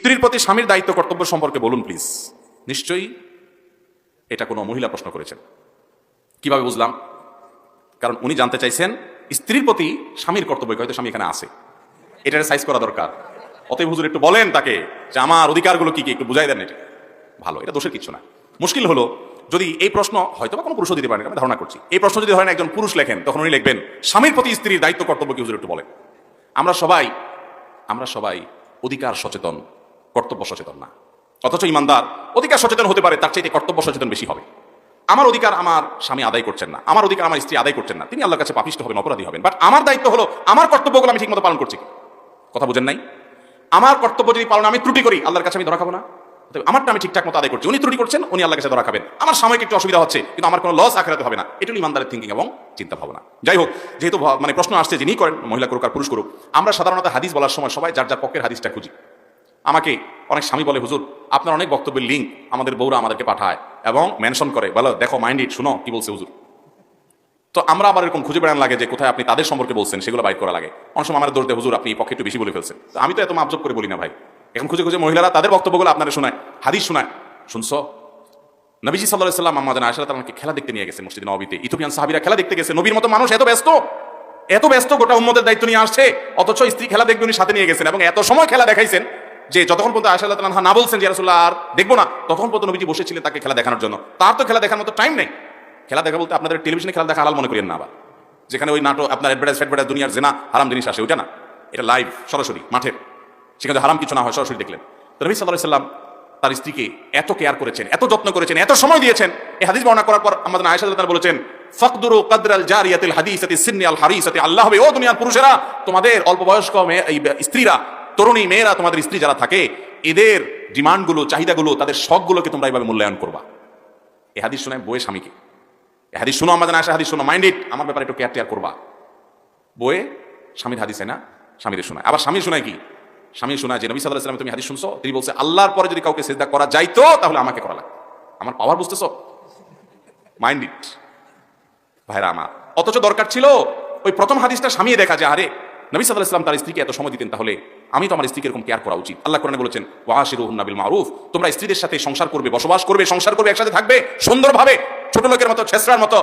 স্ত্রীর প্রতি স্বামীর দায়িত্ব কর্তব্য সম্পর্কে বলুন প্লিজ। নিশ্চয়ই এটা কোনো মহিলা প্রশ্ন করেছেন। কিভাবে বুঝলাম? কারণ উনি জানতে চাইছেন স্ত্রীর প্রতি স্বামীর কর্তব্য, হয়তো স্বামী এখানে আছে, এটার সাইজ করা দরকার। অতএব হুজুর একটু বলেন তাকে যে আমার অধিকারগুলো কি কি একটু বুঝাই দেন। এটা ভালো, এটা দোষের কিছু না। মুশকিল হলো যদি এই প্রশ্ন হয়তো বা কোনো পুরুষও দিতে পারেন, আমি ধারণা করছি, এই প্রশ্ন যদি হয় না একজন পুরুষ লেখেন, তখন উনি লিখবেন স্বামীর প্রতি স্ত্রীর দায়িত্ব কর্তব্য কি হুজুর একটু বলেন। আমরা সবাই অধিকার সচেতন, কর্তব্য সচেতন না। অথচ ইমানদার অধিকার সচেতন হতে পারে, তার চাইতে কর্তব্য সচেতন বেশি হবে। আমার অধিকার আমার স্বামী আদায় করছেন না, আমার অধিকার আমার স্ত্রী আদায় করছেন না, তিনি আল্লাহর কাছে পাপিষ্ঠ হবেন, অপরাধী হবেন। বাট আমার দায়িত্ব হলো আমার কর্তব্যগুলো আমি ঠিকমতো পালন করছি। কথা বুঝেন নাই? আমার কর্তব্য যদি পালন আমি ত্রুটি করি, আল্লাহর কাছে আমি ধরা খাবো না। আমারটা আমি ঠিকঠাক মতো আদায় করছি, উনি ত্রুটি করছেন, উনি আল্লাহর কাছে ধরা খাবেন। আমার সাময়িক একটু অসুবিধা হচ্ছে, কিন্তু আমার কোনো লস আখেরাতে হবে না। এটা ইমানদারের থিঙ্কিং এবং চিন্তা ভাবনা। যাই হোক, যেহেতু মানে প্রশ্ন আসছে যিনি করেন, মহিলা করুক আর পুরুষ করুক, আমরা সাধারণত হাদিস বলার সময় সবাই যার যার পক্ষের হাদিসটা খুঁজি। আমাকে অনেক স্বামী বলে, হুজুর আপনার অনেক বক্তব্যের লিঙ্ক আমাদের বউরা আমাদেরকে পাঠায় এবং মেনশন করে, বলো দেখো মাইন্ড ইট, শুনো কি বলছে হুজুর। তো আমরা আবার এরকম খুঁজে বেড়ান লাগে যে কোথায় আপনি তাদের সম্পর্কে বলছেন, সেগুলো বাইর করা লাগে। অনেক সময় আমার দোষ দেয়, হুজুর আপনি পক্ষে একটু বেশি বলে ফেলছেন। তো আমি তো এত মাপজব করে বলি না ভাই। এখন খুঁজে খুঁজে মহিলারা তাদের বক্তব্যগুলো আপনারা শোনায়, হাদিস শোনায়। শুনছো নবীজি সাল্লাল্লাহু আলাইহি ওয়াসাল্লাম আম্মা জান আয়েশা রাদিয়াল্লাহু আনহাকে খেলা দেখতে নিয়ে গেছে মসজিদে নববীতে। ইথিওপিয়ান সাহাবীরা খেলা দেখতে গেছে, নবীর মতো মানুষ এত ব্যস্ত গোটা উম্মতের দায়িত্ব নিয়ে আসছে, অথচ স্ত্রী খেলা দেখবে উনি সাথে নিয়ে গেছেন এবং এত সময় খেলা দেখাইছেন যে যতক্ষণ পর্যন্ত আয়েশা রাদিয়াল্লাহু আনহা না বলছেন যে রাসূলুল্লাহ আর দেখবো না, ততক্ষণ পর্যন্ত নবীজি বসেছিলেন তাকে খেলা দেখানোর জন্য। তার তো খেলা দেখার মতো টাইম নেই। খেলা দেখা বলতে আপনাদের টেলিভিশনে খেলা দেখা হালাল মনে করেন না, আবার যেখানে ওই নাটক আপনার অ্যাডভার্টাইজ দুনিয়ার জেনা হারাম জিনিস আসে, ওইটা না। এটা লাইভ সরাসরি মাঠের, সেখানে হারাম কিছু না হয় সরাসরি দেখলেন। তো নবী সাল্লাল্লাহু আলাইহি ওয়াসাল্লাম তার স্ত্রীকে এত কেয়ার করেছেন, এত যত্ন করেছেন, এত সময় দিয়েছেন। এই হাদিস বর্ণনা করার পর আমাদের আয়েশা রাদিয়াল্লাহু আনহা বলেছেন, ফাকদুরু কাদরাল জারিয়াতিল হাদিসাতি সিন্নি আল হারিসাতি, আল্লাহ হবে ও দুনিয়ার পুরুষেরা, তোমাদের অল্প বয়স্ক স্ত্রীরা, তরুণী মেয়েরা, তোমাদের স্ত্রী যারা থাকে, এদের ডিমান্ডগুলো, চাহিদাগুলো, তাদের শখগুলোকে তোমরা এইভাবে মূল্যায়ন করবা। এই হাদিস শোনায় বউয়ে স্বামীকে, এই হাদিস শুনো, আমাদের আয়েশা হাদিস শোনো, মাইন্ড ইট, আমার ব্যাপারে একটু কেয়ার করবা। বউয়ে স্বামীর হাদিস না স্বামীদের শোনায়। আবার স্বামী শোনায় কি? স্বামী শোনায় যে নবী সাল্লাল্লাহু আলাইহি ওয়াসাল্লাম তুমি হাদিস শুনছো, তিনি বলছে আল্লাহর পরে যদি কাউকে সিজদা করা যাইতো তাহলে আমাকে করা লাগবে। আমার পাওয়ার বুঝতেছো? মাইন্ড ইট ভাইরা আমার। অথচ দরকার ছিল ওই প্রথম হাদিসটা স্বামী দেখা যায়, আরে নবী সাল্লাল্লাহু আলাইহি ওয়াসাল্লাম তার স্ত্রীকে এত সময় দিতেন, তাহলে আমি তো আমার স্ত্রীকে এরকম কেয়ার করা উচিত। আল্লাহ কোরআনে বলেছেন ওয়াশিরুহুন্না বিল মারুফ, তোমরা স্ত্রীদের সাথে সংসার করবে, বসবাস করবে, সংসার করবে, একসাথে থাকবে সুন্দরভাবে। ছোট লোকের মতো, ছেসরার মতো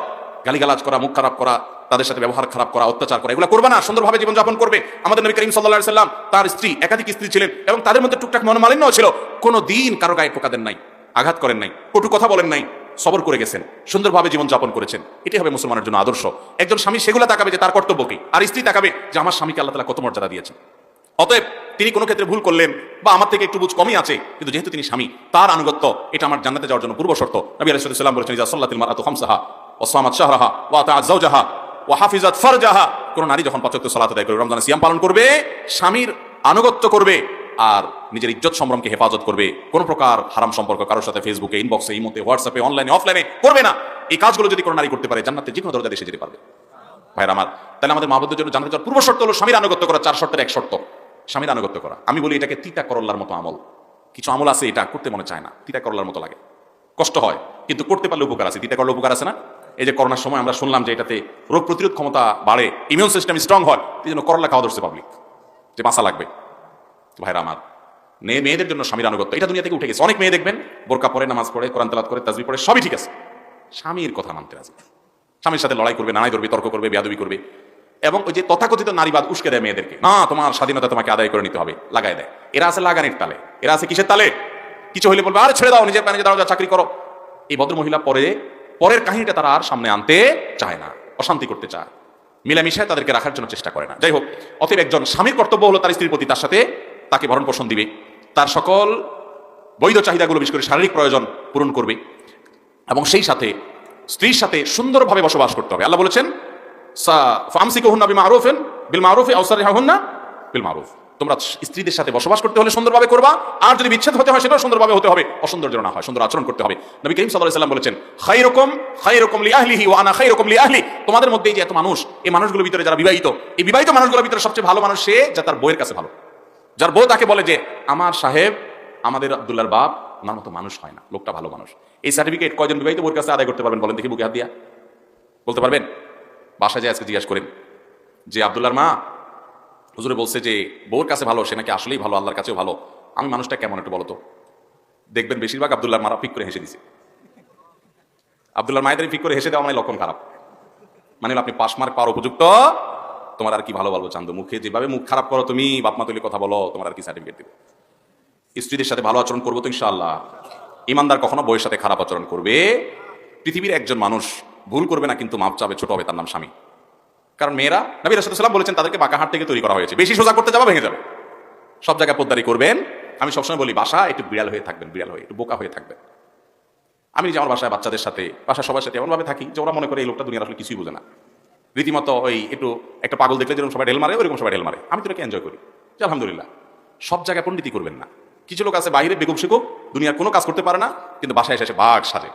গালিগালাজ করা, মুখ খারাপ করা, তাদের সাথে ব্যবহার খারাপ করা, অত্যাচার করা, এগুলো করবে না। সুন্দরভাবে জীবনযাপন করবে। আমাদের নবী করিম সাল্লাল্লাহু আলাইহি ওয়াসাল্লাম তার স্ত্রী, একাধিক স্ত্রী ছিলেন এবং তাদের মধ্যে টুকটাক মনোমালিন্যও ছিল। কোনো দিন কারো গায়ে টোকা দেন নাই, আঘাত করেন নাই, কটু কথা বলেন নাই, সবর করে গেছেন, সুন্দরভাবে জীবনযাপন করেছেন। এটাই হবে মুসলমানের জন্য আদর্শ। একজন স্বামী সেগুলো তাকাবে যে তার কর্তব্য কি, আর স্ত্রী তাকাবে যে আমার স্বামীকে আল্লাহ তাআলা কত মর্যাদা দিয়েছেন। অতএব তিনি কোনো ক্ষেত্রে ভুল করলেন বা আমার থেকে একটু বুঝ কমই আছে, কিন্তু যেহেতু তিনি স্বামী, তার আনুগত্য এটা আমার জান্নাতে যাওয়ার জন্য পূর্ব শর্ত। নবী আলাইহিস সালাম বলেছেন ইযা সাল্লাতিল মারআতু খামসাহা ওয়া সামাত শাহরাহা ওয়া আতাআত যাওজাহা ওয়া হাফিজাত ফারজাহা, কোন নারী যখন ৫ ওয়াক্ত সালাত আদায় করবে, রমজানের সিয়াম পালন করবে, স্বামীর আনুগত্য করবে আর নিজের ইজ্জত সম্ভ্রমকে হেফাজত করবে, কোন প্রকার হারাম সম্পর্ক কারোর সাথে ফেসবুকে, ইনবক্সে, ইমোতে, হোয়াটসঅ্যাপে, অনলাইনে, অফলাইনে করবে না। এই কাজগুলো যদি কোনো নারী করতে পারে, জান্নাতে যে কোনো দরজা এসে যেতে পারবে। ভাইরা আমার, তাহলে আমাদের মা বোনদের জন্য জান্নাতে যাওয়ার পূর্ব শর্ত হলো স্বামীর আনুগত্য করা। ৪ শর্তের এক শর্ত স্বামীর আনুগত্য করা। আমি বলি এটাকে তিতা করল্লার মতো আমল। কিছু আমল আছে এটা করতে মনে চায় না, তিতা করল্লার মতো লাগে, কষ্ট হয়, কিন্তু করতে পারলে উপকার আছে। তিতা করলে উপকার আছে না? এই যে করোনার সময় আমরা শুনলাম যে এটাতে রোগ প্রতিরোধ ক্ষমতা বাড়ে, ইমিউন সিস্টেম স্ট্রং হয়, এই জন্য করল্লা খাওয়া ধরছে পাবলিক, যে বাঁচা লাগবে। ভাইরা আমার, মেয়েদের জন্য স্বামীর আনুগত্য এটা দুনিয়া থেকে উঠে গেছে। অনেক মেয়ে দেখবেন বোরকা পরে, নামাজ পড়ে, কোরআন তেলাওয়াত করে, তাসবিহ পড়ে, সবই ঠিক আছে, স্বামীর কথা মানতে রাজি। স্বামীর সাথে লড়াই করবে, নানাই ধরবে, তর্ক করবে, বেয়াদবি করবে, এবং ওই যে তথাকথিত নারীবাদ উস্কে দেয় মেয়েদেরকে, না তোমার স্বাধীনতা তোমাকে আদায় করে নিতে হবে, লাগাই দেয়। এরা আছে লাগানির তালে, এরা আছে কিসের তালে? কিছু হইলে বলবে আরে ছেড়ে দাও, নিজের পায়ে দাঁড়াও, চাকরি করো। এই ভদ্রমহিলা পরের কাহিনীটা তারা আর সামনে আনতে চায় না, অশান্তি করতে চায়, মিলামিশায় তাদেরকে রাখার জন্য চেষ্টা করে না। যাই হোক, অতএব একজন স্বামীর কর্তব্য হলো তার স্ত্রীর প্রতি, তার সাথে তাকে ভরণ পোষণ দিবে, তার সকল বৈধ চাহিদাগুলো, বিশেষ করে শারীরিক প্রয়োজন পূরণ করবে, এবং সেই সাথে স্ত্রীর সাথে সুন্দরভাবে বসবাস করতে হবে। আল্লাহ বলেছেন ফামসিকুহুন্না বিমারুফিন বিল মারুফি আও সাররিহুন্না বিল মারুফ, তোমরা স্ত্রীদের সাথে বসবাস করতে হলে সুন্দরভাবে করবা, আর যদি বিচ্ছেদ হতে হয় সেটাও সুন্দরভাবে হতে হবে, অসুন্দর যেন না হয়, সুন্দর আচরণ করতে হবে। নবী করিম সাল্লাল্লাহু আলাইহি ওয়াসাল্লাম বলেছেন খায়রুকুম লিআহলিহি ওয়া আনা খায়রুকুম লিআহলি, তোমাদের মধ্যে এই যে এত মানুষ, এই মানুষগুলোর ভিতরে যারা বিবাহিত, এই বিবাহিত মানুষগুলোর ভিতরে সবচেয়ে ভালো মানুষ সে যা তার বউয়ের কাছে ভালো, যার বউ তাকে বলে যে আমার সাহেব, আমাদের আব্দুল্লাহর বাপ আমার মতো মানুষ হয় না, লোকটা ভালো মানুষ। এই সার্টিফিকেট কয়জন বিবাহিত বউয়ের কাছে আদায় করতে পারবেন বলেন দেখি, বুকে হাত দিয়া বলতে পারবেন? বাসায় যে আজকে জিজ্ঞাসা করেন যে আব্দুল্লাহর মা হুজুরে বলছে যে বউর কাছে ভালো, সে নাকি আসলেই ভালো, আল্লাহর কাছেও ভালো, আমি মানুষটা কেমন একটু বলো তো। দেখবেন বেশিরভাগ আব্দুল্লাহর মারা ফিক করে হেসে দিছে। আব্দুল্লাহর মায়েদের ফিক করে হেসে দেওয়া মানে লক্ষণ খারাপ, মানে আপনি পাস মার্ক পাওয়ার উপযুক্ত, তোমার আর কি ভালো বলবো চান্দু, মুখে যেভাবে মুখ খারাপ করো তুমি, বাপমা তুলি কথা বলো, তোমার আর কি সার্টিফিকেট দিবে। স্ত্রীদের সাথে ভালো আচরণ করবো তো ইনশাআল্লাহ। ইমানদার কখনো বউয়ের সাথে খারাপ আচরণ করবে। পৃথিবীর একজন মানুষ ভুল করবে না কিন্তু মাপ চাবে, ছোট হবে, তার নাম স্বামী। কারণ মেয়েরা নবী রাসূলুল্লাহ সাল্লাল্লাহু আলাইহি ওয়াসাল্লাম বলেছেন তাদেরকে বাঁকা হাত থেকে তৈরি করা হয়েছে, বেশি সোজা করতে যাবে ভেঙে যাবে। সব জায়গায় পোদ্দারি করবেন। আমি সবসময় বলি বাসা একটু বিড়াল হয়ে থাকবেন, বিড়াল হয়ে একটু বোকা হয়ে থাকবেন। আমি যে আমার বাসায় বাচ্চাদের সাথে বাসার সবার সাথে এমনভাবে থাকি যে ওরা মনে করে এই লোকটা দুনিয়ার আসলে কিছুই বোঝে না, রীতিমতো ওই একটু একটা পাগল দেখলে যেরকম সবাই ঢেল মারে ওইরকম সবাই ঢেল মারে। আমি তো এটাকে এনজয় করি যে আলহামদুলিল্লাহ। সব জায়গায় পণ্ডিতি করবেন না। কিছু লোক আছে বাইরে বেকুব শেকুব, দুনিয়ার কোনো কাজ করতে পারে না, কিন্তু বাসায় এসে বাঘ সাজে।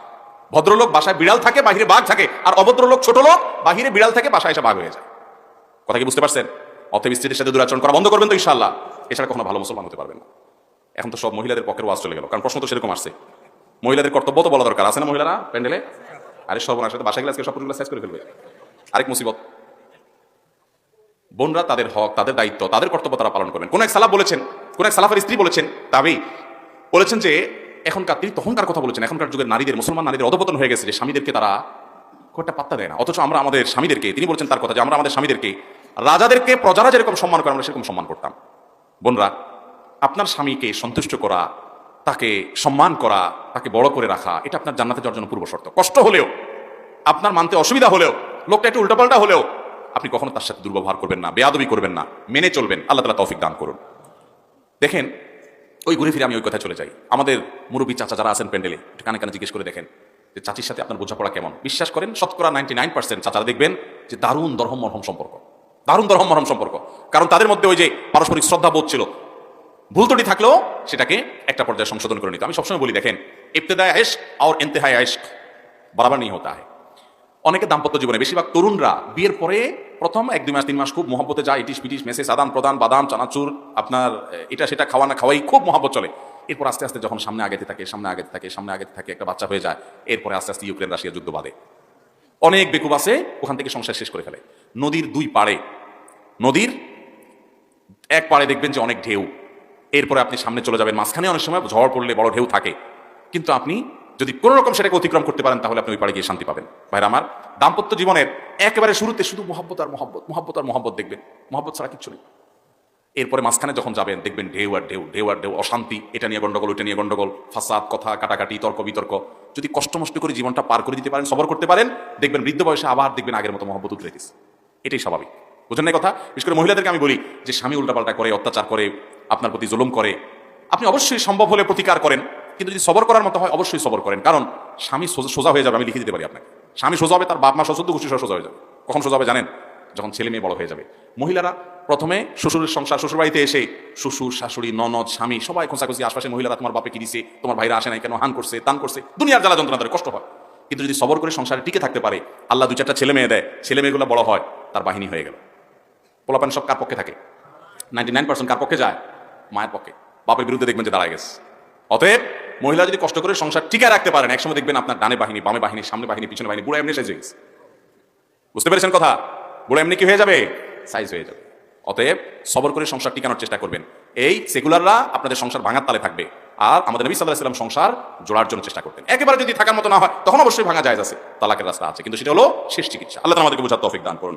ভদ্রলোক বাসায় বিড়াল থাকে, বাহিরে বাঘ থাকে, আর অভদ্রলোক ছোট লোক বাহিরে বিড়াল থাকে, বাসায় এসে বাঘ হয়ে যায়। কথা কি বুঝতে পারছেন? অতএব স্ত্রীদের সাথে দুরাচরণ করা বন্ধ করবেন তো ইনশাআল্লাহ, এছাড়া কখনো ভালো মুসলমান হতে পারবেন না। এখন তো সব মহিলাদের পক্ষের ওয়াজ চলে গেল, কারণ প্রশ্ন তো সেরকম আসছে। মহিলাদের কর্তব্য তো বলা দরকার আছে না মহিলারা প্যান্ডেলে? আরে সর্বনাশ, বাসায় গেলে সব সাইজ করে ফেলবে, আরেক মুসিবত। বোনরা তাদের হক, তাদের দায়িত্ব, তাদের কর্তব্য তারা পালন করবেন। কোন এক সালাফ বলেছেন, কোন এক সালাফের স্ত্রী বলেছেন, তাবি বলেছেন যে এখনকার, তিনি তখনকার কথা বলেছেন, এখনকার যুগের নারীদের, মুসলমান নারীদের অধপতন হয়ে গেছে যে স্বামীদেরকে তারা খুব একটা পাত্তা দেয় না, অথচ আমরা আমাদের স্বামীদেরকে, তিনি বলছেন তার কথা যে আমরা আমাদের স্বামীদেরকে, রাজাদেরকে প্রজারা যেরকম সম্মান করে আমরা সেরকম সম্মান করতাম। বোনরা, আপনার স্বামীকে সন্তুষ্ট করা, তাকে সম্মান করা, তাকে বড় করে রাখা, এটা আপনার জান্নাতে যাওয়ার জন্য পূর্ব শর্ত। কষ্ট হলেও, আপনার মানতে অসুবিধা হলেও, লোকটা একটু উল্টাপাল্টা হলেও, আপনি কখনো তার সাথে দুর্ব্যবহার করবেন না, বেয়াদবি করবেন না, মেনে চলবেন। আল্লাহ তাআলা তৌফিক দান করুন। দেখেন, ওই ঘুরে ফিরে আমি ওই কথায় চলে যাই। আমাদের মুরব্বী চাচা যারা আছেন প্যান্ডেলে, একটু কানে কানে জিজ্ঞেস করে দেখেন যে চাচির সাথে আপনার বোঝাপড়া কেমন। বিশ্বাস করেন, শতকরা 99% চাচারা দেখবেন যে দারুণ দরহম মরহম সম্পর্ক, দারুণ দরহম মরহম সম্পর্ক। কারণ তাদের মধ্যে ওই যে পারস্পরিক শ্রদ্ধা বোধ ছিল, ভুল ত্রুটি থাকলেও সেটাকে একটা পর্যায়ে সংশোধন করে নিত। আমি সবসময় বলি দেখেন, ইবতিদায়ে ইশক আর ইন্তেহায়ে ইশক বরাবর नहीं होता है। অনেকে দাম্পত্য জীবনে, বেশিরভাগ তরুণরা বিয়ের পরে প্রথম 1-2 মাস 3 মাস খুব মহব্বতে যায়, ইটিস পিটিস মেসেজ আদান প্রদান, বাদাম চানাচুর, আপনার এটা সেটা খাওয়ানো খাওয়াই খুব মহব্বত চলে। এরপর আস্তে আস্তে যখন সামনে আগাতে থাকে, সামনে আগাতে থাকে, সামনে আগাতে থাকে, একটা বাচ্চা হয়ে যায়। এরপরে আস্তে আস্তে ইউক্রেন রাশিয়া যুদ্ধ বাঁধে। অনেক বেকুব আছে ওখান থেকে সংসার শেষ করে ফেলে। নদীর দুই পাড়ে, নদীর এক পাড়ে দেখবেন যে অনেক ঢেউ, এরপরে আপনি সামনে চলে যাবেন, মাঝখানে অনেক সময় ঝড় পড়লে বড় ঢেউ থাকে, কিন্তু আপনি যদি কোনো রকম সেটাকে অতিক্রম করতে পারেন তাহলে আপনি ওই পাড়ে গিয়ে শান্তি পাবেন। ভাইরা আমার, দাম্পত্য জীবনের একেবারে শুরুতে শুধু মহব্বত আর মহব্বত, মহব্বত আর মহব্বত দেখবেন, মহব্বত ছাড়া কিচ্ছু নেই। এরপরে মাঝখানে যখন যাবেন দেখবেন ঢেউ আর ঢেউ, ঢেউ আর ঢেউ, অশান্তি, এটা নিয়ে গন্ডগোল, ওইটা নিয়ে গন্ডগোল, ফাসাদ, কথা কাটাকাটি, তর্ক বিতর্ক। যদি কষ্ট মষ্ট করে জীবনটা পার করে দিতে পারেন, সবর করতে পারেন, দেখবেন বৃদ্ধ বয়সে আবার দেখবেন আগের মতো মহব্বত উতরে দিচ্ছে। এটাই স্বাভাবিক, বুঝেন না কথা? বিশেষ করে মহিলাদেরকে আমি বলি যে স্বামী উল্টাপাল্টা করে, অত্যাচার করে, আপনার প্রতি জুলুম করে, আপনি অবশ্যই সম্ভব হলে প্রতিকার করেন, কিন্তু যদি সবর করার মতো হয় অবশ্যই সবর করেন। কারণ স্বামী সোজা হয়ে যাবে, আমি লিখে দিতে পারি আপনাকে। স্বামী সোজা হবে, তার বাপ মা শ্বশুর গোষ্ঠী সোজা হয়ে যাবে। কখন সোজা হবে জানেন? যখন ছেলে মেয়ে বড় হয়ে যাবে। মহিলারা প্রথমে শ্বশুরের সংসার, শ্বশুর বাড়িতে এসে শ্বশুর শাশুড়ি ননদ স্বামী সবাই খোঁচাখুচি, আশপাশে মহিলারা তোমার বাপে কি দিছে, তোমার ভাইরা আসে নাই কেন, হান করছে তান করছে, দুনিয়ার জ্বালা যন্ত্রণা ধরে কষ্ট হয়। কিন্তু যদি সবর করে সংসারে টিকে থাকতে পারে, আল্লাহ 2-4টা ছেলে মেয়ে দেয়, ছেলে মেয়েগুলো বড় হয়, তার বাহিনী হয়ে গেল। পোলাপান সব কার পক্ষে থাকে? 99% কার পক্ষে যায়? মায়ের পক্ষে। বাপের বিরুদ্ধে দেখবেন যে দাঁড়ায় গেছে। অতএব মহিলা যদি কষ্ট করে সংসার টিকায় রাখতে পারেন, একসময় দেখবেন আপনার ডানে বাহিনী, বামে বাহিনী, সামনে বাহিনী, পিছনে বাহিনী, বুড়া এমনি সাইজ হয়ে গেছে। বুঝতে পেরেছেন কথা? বুড়া এমনি কি হয়ে যাবে? সাইজ হয়ে যাবে। অতএব সবর করে সংসার টিকানোর চেষ্টা করবেন। এই সেকুলাররা আপনাদের সংসার ভাঙার তালে থাকবে, আর আমাদের নবী সাল্লাল্লাহু আলাইহি ওয়াসাল্লাম সংসার জোড়ার জন্য চেষ্টা করতেন। একেবারে যদি থাকার মতো না হয় তখন অবশ্যই ভাঙা জায়েজ আছে, তালাকের রাস্তা আছে, কিন্তু সেটা হলো শেষ চিকিৎসা। আল্লাহ তাআলা আমাদেরকে বোঝার তৌফিক দান করুন।